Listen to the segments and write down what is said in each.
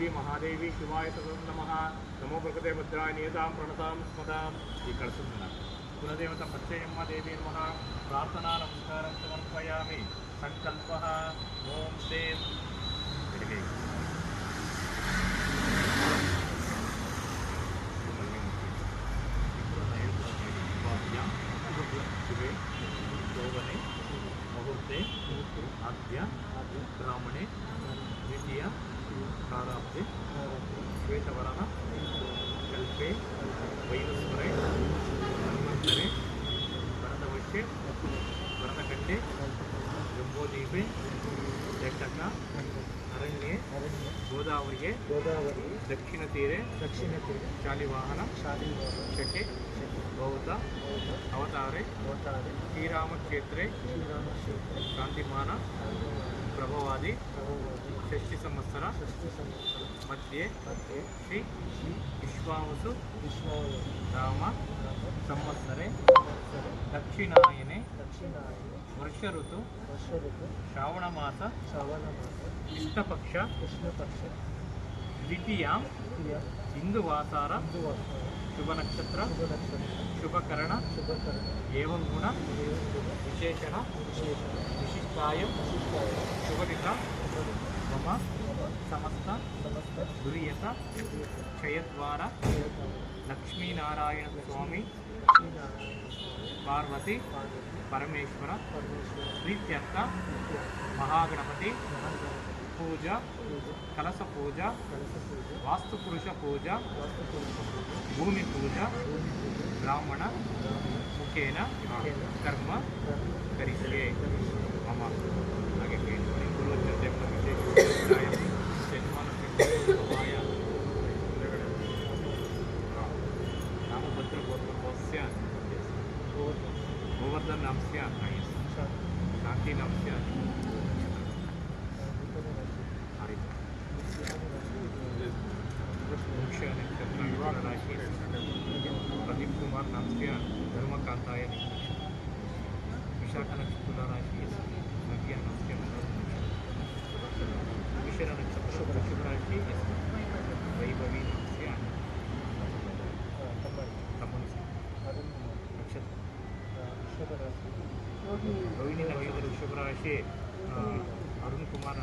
देवी महादेवी शिवाय सदं नमः नमो प्रकृते भद्राय नियतां प्रणतां स्मदां ಈ ಕಳಿಸುತ್ತೇನೆ ಕುಲದೇವತಾ ಪಚ್ಚಯಮ್ಮ ದೇವಿ ನಮಃ ಪ್ರಾರ್ಥನಾ ನಮಸ್ಕಾರ ಸಮರ್ಪಯಾಮಿ ಸಂಕಲ್ಪ ಓಂ ದೇವ್ शिवे शोभने मुहूर्ते आद्य ब्राह्मणे द्वितीय प्रारब्धे श्वेतवरण कल्पे वैवस्वरे हनुमन्तरे भरतवर्षे भरतखण्डे जम्बूद्वीपे जटक अरण्ये गोदावरी दक्षिणतीरे शालिवाहन शके बौद्ध अवतारे श्रीरामक्षेत्रे कांतिमान प्रभवादि षष्ठी संवत्सर मध्ये श्री विश्वावसु राम संवत्सरे दक्षिणायने वर्ष ऋतु श्रावण मास कृष्णपक्ष द्वितीयां हिंदुवासार शुभ नक्षत्र शुभकरण एवं गुण विशेषण विशिष्टाय शुभदिता मम समस्त दुर्यता क्षयद्वार लक्ष्मीनारायण स्वामी पार्वती परमेश्वर प्रीत्यर्थ महागणपति पूजा कलश पूजा वास्तुपुरुष पूजा भूमि पूजा ब्राह्मण मुखेन कर्म करिष्ये मम हागे नामभद्रगोत्रस्य गोवर्धन नामस्य शांति नामस्य मुख्य नक्षत्र राशि प्रदीप कुमार नामस्य धर्मकांताय विशाख नक्षत्र राशि नव्या नामस्य विशर नक्षत्र वृषभ राशि वैभवी नामस्य नक्षत्र रोहिणी नवीन वृषभ राशि अरुण कुमार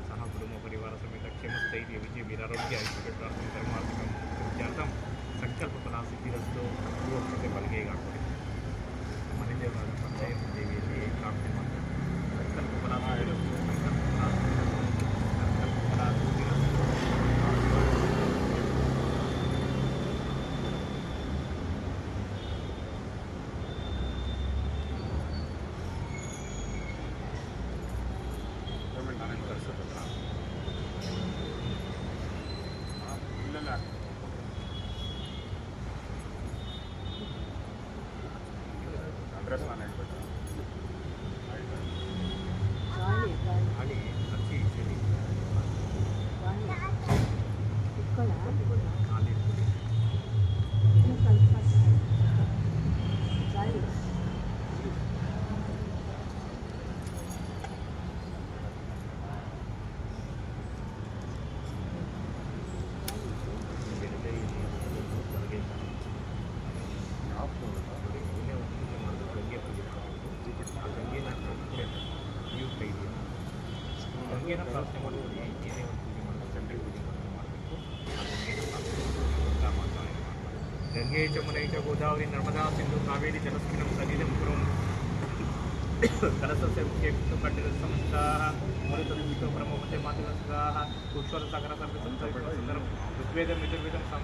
सह कुटुंब परिवार समेत क्षेमस्थैर्य विजय वीरारोग्य ऐश्वर्य प्रार्थना धर्मार्थकं जातं संकल्प फला सिद्धिरस्तु पूर्वक्षते बलगेगा मने देवराದ ಪಂಚಾಯತ್ ದೇವಿಯಲ್ಲಿ ಪ್ರಾರ್ಥನೆ ಮಾಡ್ತಾರೆ ಸಂಕಲ್ಪ ಫಲ ಸಿದ್ಧಿರಸ್ತು ಸಂಕಲ್ಪ ಫಲ ಸಿದ್ಧಿರಸ್ತು अड्रेस ಗಂಗೆನ ಪ್ರಾರ್ಥನೆ ಮಾಡಬೇಕು ಏನೇ ಒಂದು ಪೂಜೆ ಮಾಡಬೇಕು ಗಂಗೆ ಪೂಜೆ ಮಾಡಬೇಕು ಗಂಗೆ ಚಮುನೈ ಚ ಗೋದಾವರಿ ನರ್ಮದಾ ಸಿಂಧು ಕಾವೇರಿ ಜಲಸ್ಮಿನಂ ಸಲಿಲಂ ಕುರುಂ ಕಲಸಸ್ಯ ಮುಖ್ಯ ಕಂಠದ ಸಂಸ್ಥಾಃ ಮರುತದ ವಿಷ್ಣು ಬ್ರಹ್ಮವತೆ ಮಾತೃ ಸಗಾಃ ಕುಕ್ಷರ ಸಾಗರ ಸರ್ವ ಸಂತರ್ಪಣ ಸುಂದರಂ ಋಗ್ವೇದಂ ಯಜುರ್ವೇದಂ